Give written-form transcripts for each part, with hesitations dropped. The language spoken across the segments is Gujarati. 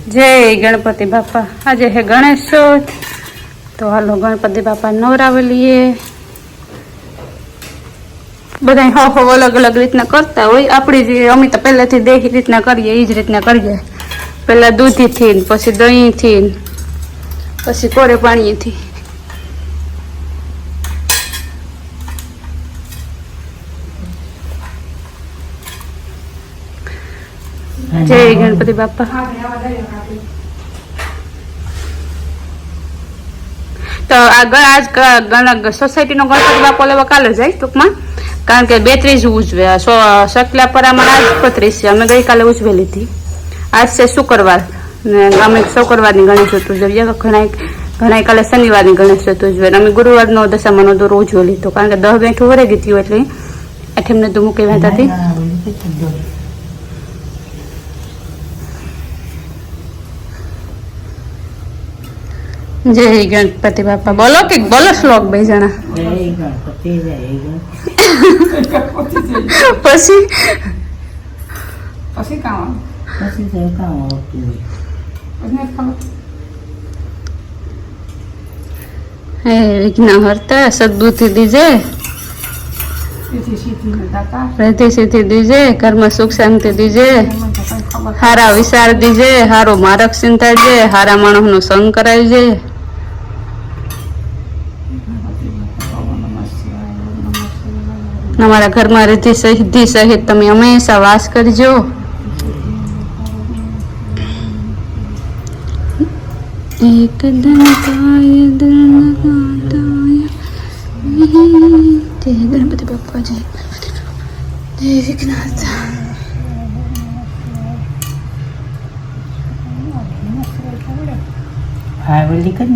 जय गणपति बापा। आज है गणेश चौथ, तो हालो गणपति बापा नवरावेलीए। बधाई हो अलग अलग रीतना करता होय। आपणी जे अमी तो पहलेथी देही रीतना करीए ई ज रीतना करीए। पहला दूधी थी, पछी दही थी, पछी कोरे पाणी थी। जय गणपति बापा। तो आज सोसायटी नो गणपति बापा लेवा काले जाए टूंक में, कारण के 32 उजवे सकलापरामां आज 35 अमे गई काले उजवेली थी। आज से शुक्रवार, अमे शुक्रवार गणेश चतुर्थी उजवीए। घણા काले शनिवार गणेश चतुर्थी उजवे। अमे गुरुवार नो दशामानो दोरो उजवेली तो कारण के 10 बेठू वरे गई थी एटले एठेमने तो मूकी वहेता थी। जय गणपति बापा। बोलो कि बोलो श्लोक भाई जना। जय गणपति जय पसी पसी कावा पसी जय कावा हे विघ्नहर्ता सद्बुद्धि दीजे, रिद्धि सिद्धि दीजे, कर्म सुख शांति दीजे, हारा विचार दीजे, हारो मार्ग चिंताजे, हारा माणस नो संग करायजे। हमारा घर में रिद्धि सिद्धि सहित तमे हमेशा वास करजो। एक दंताय दंडकांताय जय गणपति बापा। जय जय विघ्नहर्ता। हाँ बोली कर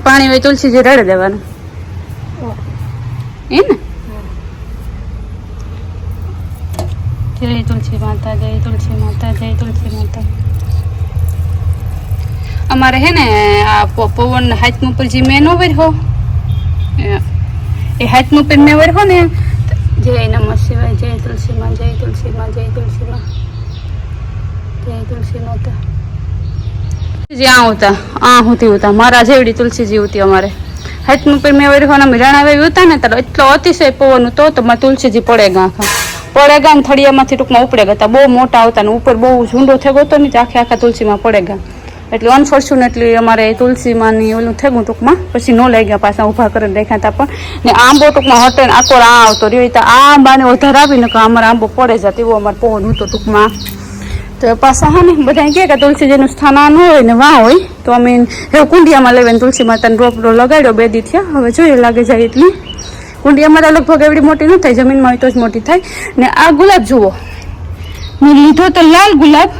पानी में तुलसी जी रेड़ देवानुं ए ने। जय तुलसी माता, जय तुलसी माता, जय तुलसी माता। अमारे है ने आ पवन हाथम पर जी मेनो वर हो ए हाथम पर में वर हो ने। जय नमः शिवाय। जय तुलसी मां, जय तुलसी मां, जय तुलसी मां, जय तुलसी माता। ज्यां होता होती होता मारा जेवड़ी तुलसी जी होती अमारे हाथम पर में वर हो मीराणा वे होता ने तो एटलो अतिशय पवन तो मैं तुलसी जी पड़ेगा आखा पड़ेगा ने थड़िया में टूंक में उपड़ेगा तो बहु मोटा होता ने ऊपर बहु झूंडो थे गो तो नहीं आखे आखा तुलसी में पड़ेगा। એટલે અનફોર્ચ્યુનેટલી અમારે તુલસી માની ઓલું થયું ટૂંકમાં પછી ન લઈ ગયા પાછા ઊભા કરીને દેખાતા પણ ને આંબો ટૂંકમાં હટે ને આખો આ આવતો રહ્યો તો આ આંબાને વધારે આવીને કે અમારે આંબો પડે જાય તેવો અમારે પવન હતો ટૂંકમાં। તો પાછા હા ને બધા કહે કે તુલસીજીનું સ્થાન આ ન હોય ને વાં હોય તો અમે એવું કુંડિયામાં લેવાને તુલસી માતાને રોપ લગાડ્યો 2 દી થયા। હવે જોઈએ લાગે જાય એટલી કુંડી અમારે લગભગ એવડી મોટી ન થાય, જમીનમાં હોય તો જ મોટી થાય। ને આ ગુલાબ જુઓ મેં લીધો તો લાલ ગુલાબ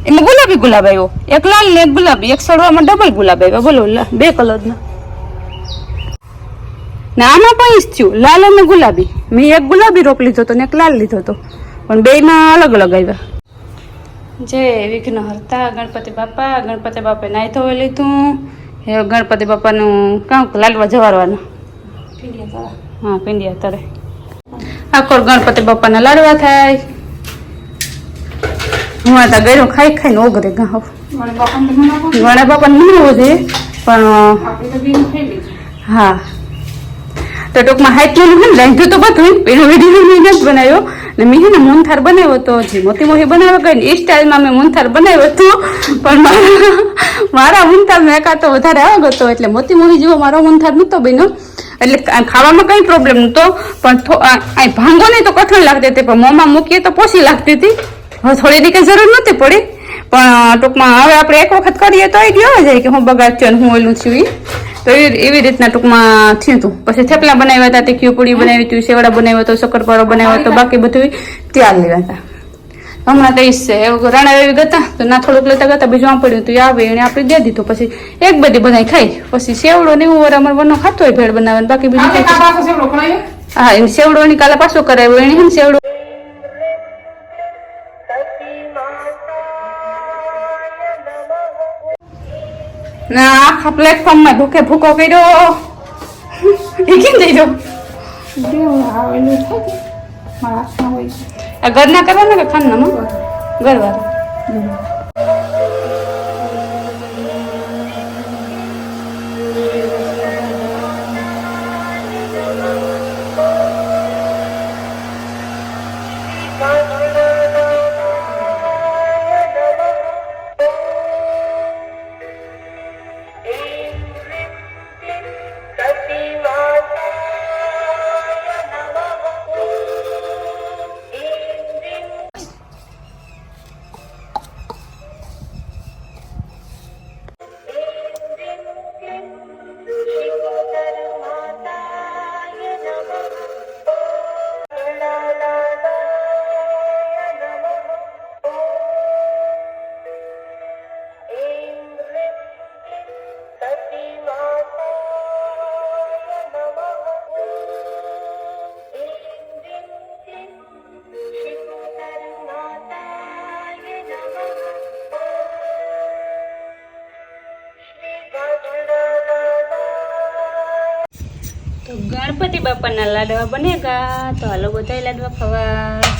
એટલે ગુલાબી ગુલાબ આવ્યો, એક લાલ ને એક ગુલાબી, એક સડવામાં ડબલ ગુલાબ આવ્યા। બોલો 2 કલરના ને આમાં પણ થયું લાલ અને ગુલાબી। મેં એક ગુલાબી રોપ લીધો તો ને એક લાલ લીધો તો પણ બેયમાં અલગ અલગ આવ્યા। જય વિઘ્નહર્તા ગણપતિ બાપા। ગણપતિ બાપા નાઈ ધોઈ લીધું। हे गणपति बापाનું કાં લાડવા જવારવાના હા પિંડિયા તળે આખો ગણપતિ બાપાના લાડવા થાય। હું આ ગળ્યું ખાઈ ખાઈને ઓગરે ગાવ ગણા બાપાને ન હોવું જોઈએ પણ હા તો ટૂંકમાં હાઈટનું છે ને રાંધ્યું તો બધું એનો વિડીયો મેં નથી બનાવ્યો ને મેં છે ને મૂનથાર બનાવ્યો હતો જે મોતી મોહી બનાવ્યો ગઈ ને એ સ્ટાઇલમાં મેં મૂનથાર બનાવ્યો હતો પણ મારા મૂનથાર મેં એકાતો વધારે આવ્યો હતો એટલે મોતી મોહી જેવો મારો મૂનથાર નહોતો બન્યો એટલે ખાવામાં કંઈ પ્રોબ્લેમ નહોતો પણ ભાંગો નહીં તો કઠણ લાગતી હતી પણ મોંમાં મૂકીએ તો પોસી લાગતી હતી હવે થોડીની કંઈ જરૂર નહોતી પડી પણ ટૂંકમાં હવે આપણે એક વખત કરીએ તો આઈડિયા આવી જાય કે હું બગાડજો ને હું ઓલું છું તો એવી રીતના ટૂંકમાં થયું હતું પછી થેપલા બનાવ્યા હતા તીખી પૂરી બનાવી હતી સેવડા બનાવ્યો હતો શક્કરપારો બનાવ્યો હતો બાકી બધું ત્યાં લેવા હતા હમણાં તો ઈજ છે એવું રાણા એવી ગતા તો ના થોડુંક લેતા ગતા બીજું આ પડ્યું હતું આવે એને આપણે દે દીધું પછી એક બધી બનાવી ખાઈ પછી સેવડો ને એવું વાર અમારે બનો ખાતો હોય ભેળ બનાવવાનું બાકી બીજું હા એને સેવડો ની કાલે પાછો કરાવ્યો એને હે સેવડો ના આખા પ્લેટફોર્મમાં ભૂકે ભૂકો કર્યો એ કેમ જઈ દો ઘરના કરવાના કે ખાનના ઘરવાળા તો ગણપતિ બાપાના લાડવા બનેગા તો હાલો બધા લાડવા ખાવા